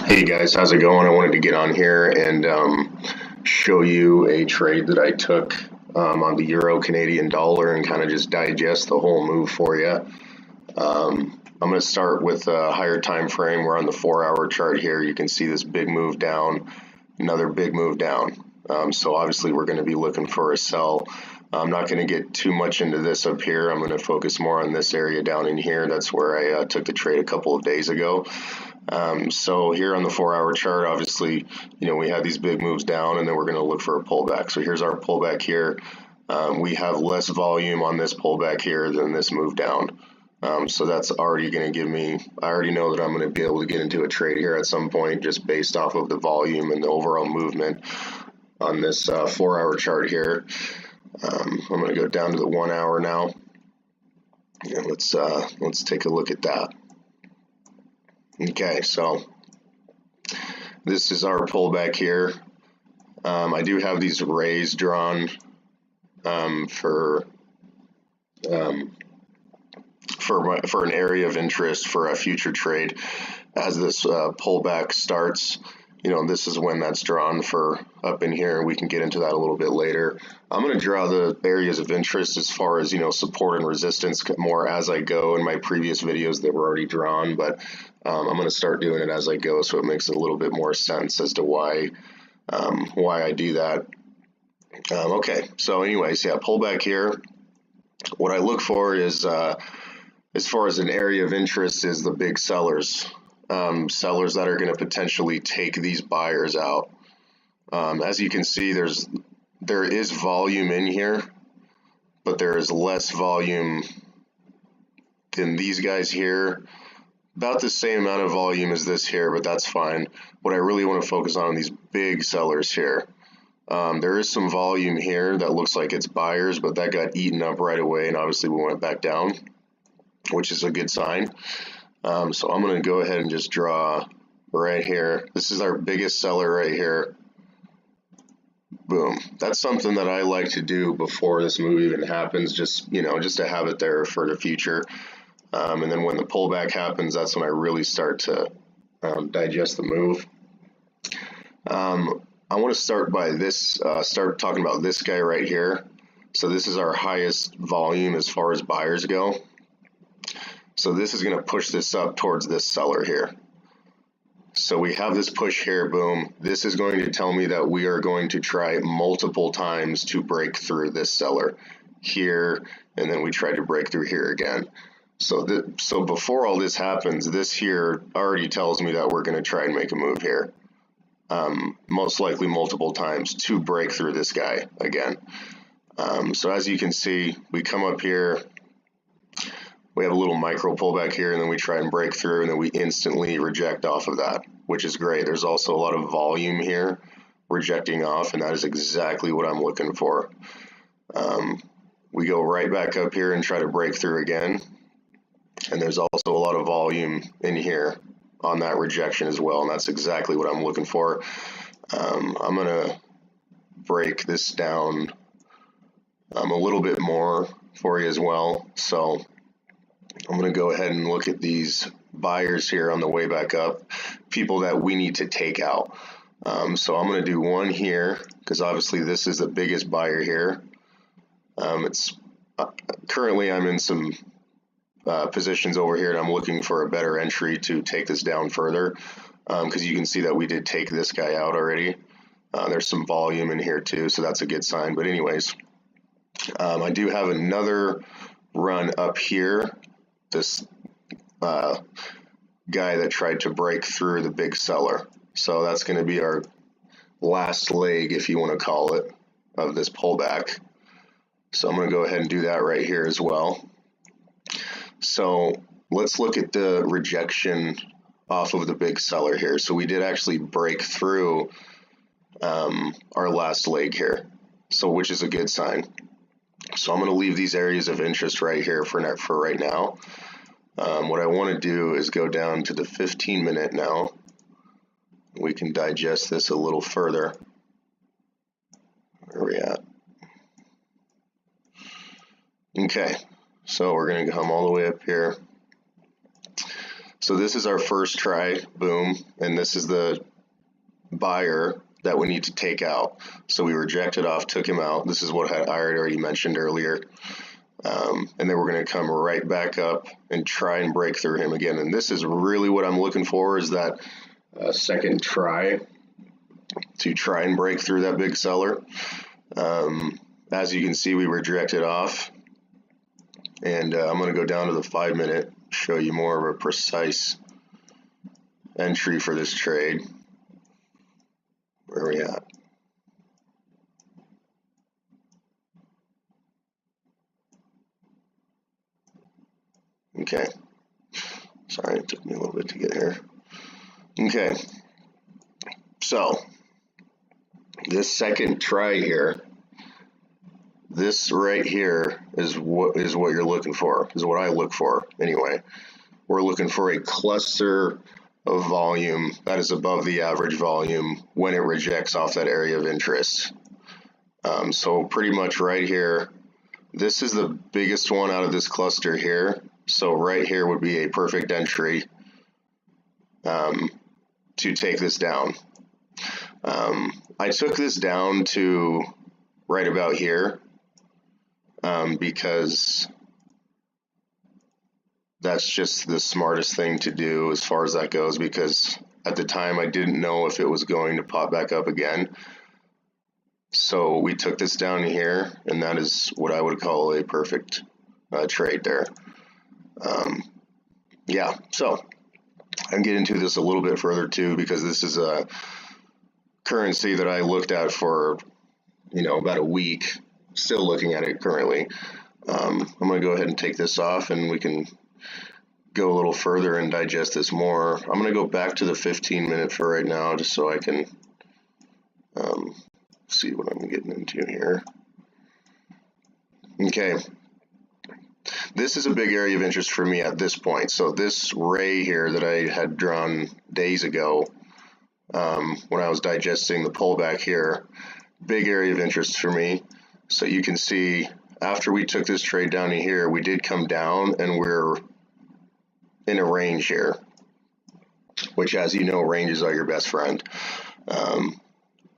Hey guys, how's it going? I wanted to get on here and show you a trade that I took on the Euro Canadian dollar and kind of just digest the whole move for you. I'm going to start with a higher time frame. We're on the 4-hour chart here. You can see this big move down, another big move down. So obviously we're going to be looking for a sell. I'm not going to get too much into this up here. I'm going to focus more on this area down in here. That's where I took the trade a couple of days ago. So here on the 4-hour chart, obviously, we have these big moves down and then we're going to look for a pullback. So here's our pullback here. We have less volume on this pullback here than this move down. So that's already going to give me, I already know that I'm going to be able to get into a trade here at some point just based off of the volume and the overall movement on this 4-hour chart here. I'm going to go down to the 1 hour now. And let's take a look at that. Okay, so this is our pullback here. I do have these rays drawn for an area of interest for a future trade. As this pullback starts, this is when that's drawn for up in here. We can get into that a little bit later. I'm going to draw the areas of interest as far as, support and resistance more as I go in my previous videos that were already drawn, but I'm going to start doing it as I go so it makes a little bit more sense as to why I do that. Okay, so anyways, yeah, pullback here. What I look for is, as far as an area of interest, is the big sellers. Sellers that are going to potentially take these buyers out. As you can see, there is volume in here, but there is less volume than these guys here. About the same amount of volume as this here, but that's fine. What I really want to focus on these big sellers here. There is some volume here that looks like it's buyers, but that got eaten up right away, and obviously we went back down, which is a good sign. So I'm going to go ahead and just draw right here. This is our biggest seller right here. Boom. That's something that I like to do before this move even happens, just to have it there for the future. And then when the pullback happens, that's when I really start to digest the move. I want to start by this, start talking about this guy right here. So this is our highest volume as far as buyers go. So this is going to push this up towards this seller here. So we have this push here, boom. This is going to tell me that we are going to try multiple times to break through this seller here, and then we try to break through here again. So before all this happens, this here already tells me that we're going to try and make a move here. Most likely multiple times to break through this guy again. So as you can see, we come up here. We have a little micro pullback here, and then we try and break through, and then we instantly reject off of that, which is great. There's also a lot of volume here rejecting off, and that is exactly what I'm looking for. We go right back up here and try to break through again, and there's also a lot of volume in here on that rejection as well, and that's exactly what I'm looking for. I'm going to break this down a little bit more for you as well. So I'm going to go ahead and look at these buyers here on the way back up, people that we need to take out. So I'm going to do one here because obviously this is the biggest buyer here. Currently I'm in some positions over here, and I'm looking for a better entry to take this down further because you can see that we did take this guy out already. There's some volume in here too, so that's a good sign. But anyways, I do have another run up here. This guy that tried to break through the big seller. So that's going to be our last leg, if you want to call it, of this pullback. So I'm going to go ahead and do that right here as well. So let's look at the rejection off of the big seller here. So we did actually break through our last leg here, so which is a good sign. So I'm going to leave these areas of interest right here for right now. What I want to do is go down to the 15-minute now. We can digest this a little further. Where are we at? Okay, so we're going to come all the way up here. So this is our first try, boom, and this is the buyer that we need to take out. So we rejected off, took him out. This is what I had already mentioned earlier. And then we're going to come right back up and try and break through him again. And this is really what I'm looking for, is that second try to try and break through that big seller. As you can see, we rejected off. And I'm going to go down to the 5 minute, show you more of a precise entry for this trade. Where are we at? Okay. Sorry, it took me a little bit to get here. Okay. So, this second try here, this right here is what you're looking for, is what I look for anyway. We're looking for a cluster of volume that is above the average volume when it rejects off that area of interest. So pretty much right here, this is the biggest one out of this cluster here. So right here would be a perfect entry to take this down. I took this down to right about here because that's just the smartest thing to do as far as that goes, because at the time I didn't know if it was going to pop back up again. So we took this down here, and that is what I would call a perfect trade there. Yeah, so I'm getting into this a little bit further too, because this is a currency that I looked at for, about a week, still looking at it currently. I'm going to go ahead and take this off, and we can go a little further and digest this more. I'm going to go back to the 15 minute for right now, just so I can see what I'm getting into here. Okay. This is a big area of interest for me at this point. So this ray here that I had drawn days ago, when I was digesting the pullback here, big area of interest for me. So you can see after we took this trade down to here, we did come down, and we're in a range here, which, as you know, ranges are your best friend.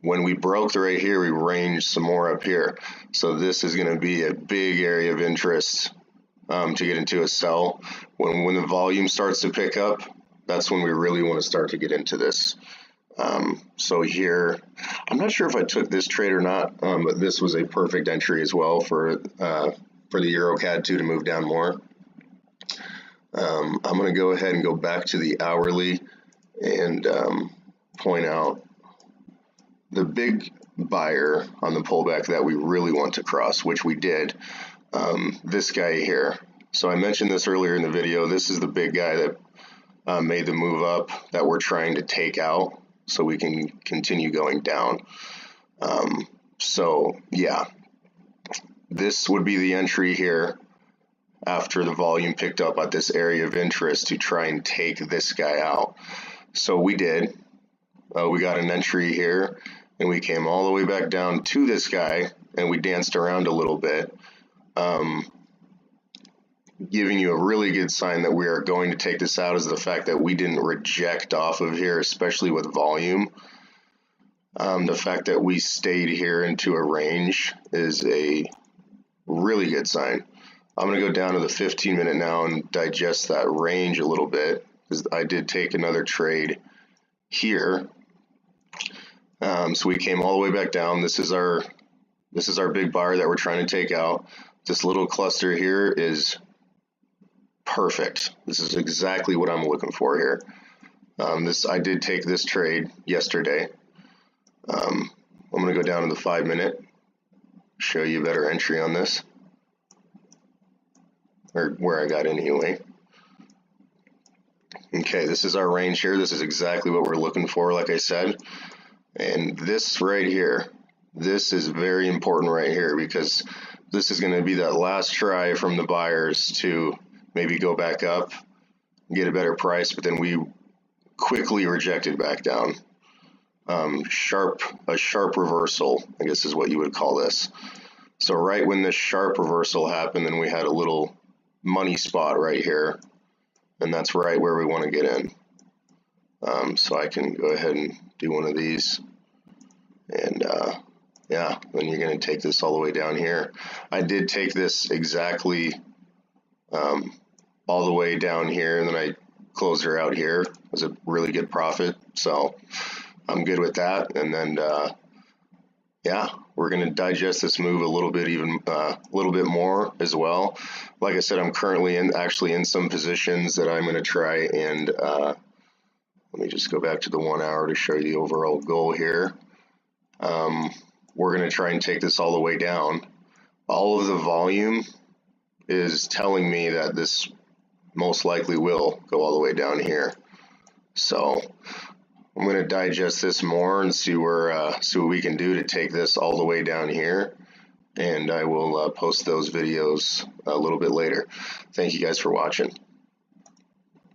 When we broke right here, we ranged some more up here. So this is going to be a big area of interest to get into a sell. When the volume starts to pick up, that's when we really want to start to get into this. So here, I'm not sure if I took this trade or not, but this was a perfect entry as well for the EURCAD 2 to move down more. I'm going to go ahead and go back to the hourly and point out the big buyer on the pullback that we really want to cross, which we did, this guy here. So I mentioned this earlier in the video. This is the big guy that made the move up that we're trying to take out so we can continue going down. So yeah, this would be the entry here after the volume picked up at this area of interest to try and take this guy out. So we did. We got an entry here, and we came all the way back down to this guy, and we danced around a little bit, giving you a really good sign that we are going to take this out is the fact that we didn't reject off of here, especially with volume. The fact that we stayed here into a range is a really good sign. I'm going to go down to the 15 minute now and digest that range a little bit, because I did take another trade here. So we came all the way back down. This is our big buyer that we're trying to take out. This little cluster here is perfect. This is exactly what I'm looking for here. I did take this trade yesterday. I'm going to go down to the 5 minute, show you a better entry on this, or where I got in anyway. Okay, this is our range here. This is exactly what we're looking for, like I said. And this right here, this is very important right here, because this is going to be that last try from the buyers to maybe go back up, get a better price, but then we quickly rejected back down. A sharp reversal, I guess is what you would call this. So right when this sharp reversal happened, then we had a little money spot right here. and that's right where we want to get in. So I can go ahead and do one of these, and yeah, then you're going to take this all the way down here. I did take this exactly all the way down here, and then I closed her out here. It was a really good profit, so I'm good with that. And then yeah, we're going to digest this move a little bit, even a little bit more as well. Like I said, I'm currently actually in some positions that I'm going to try and let me just go back to the 1 hour to show you the overall goal here. We're going to try and take this all the way down. All of the volume is telling me that this most likely will go all the way down here. So I'm going to digest this more and see what we can do to take this all the way down here. And I will post those videos a little bit later. Thank you guys for watching.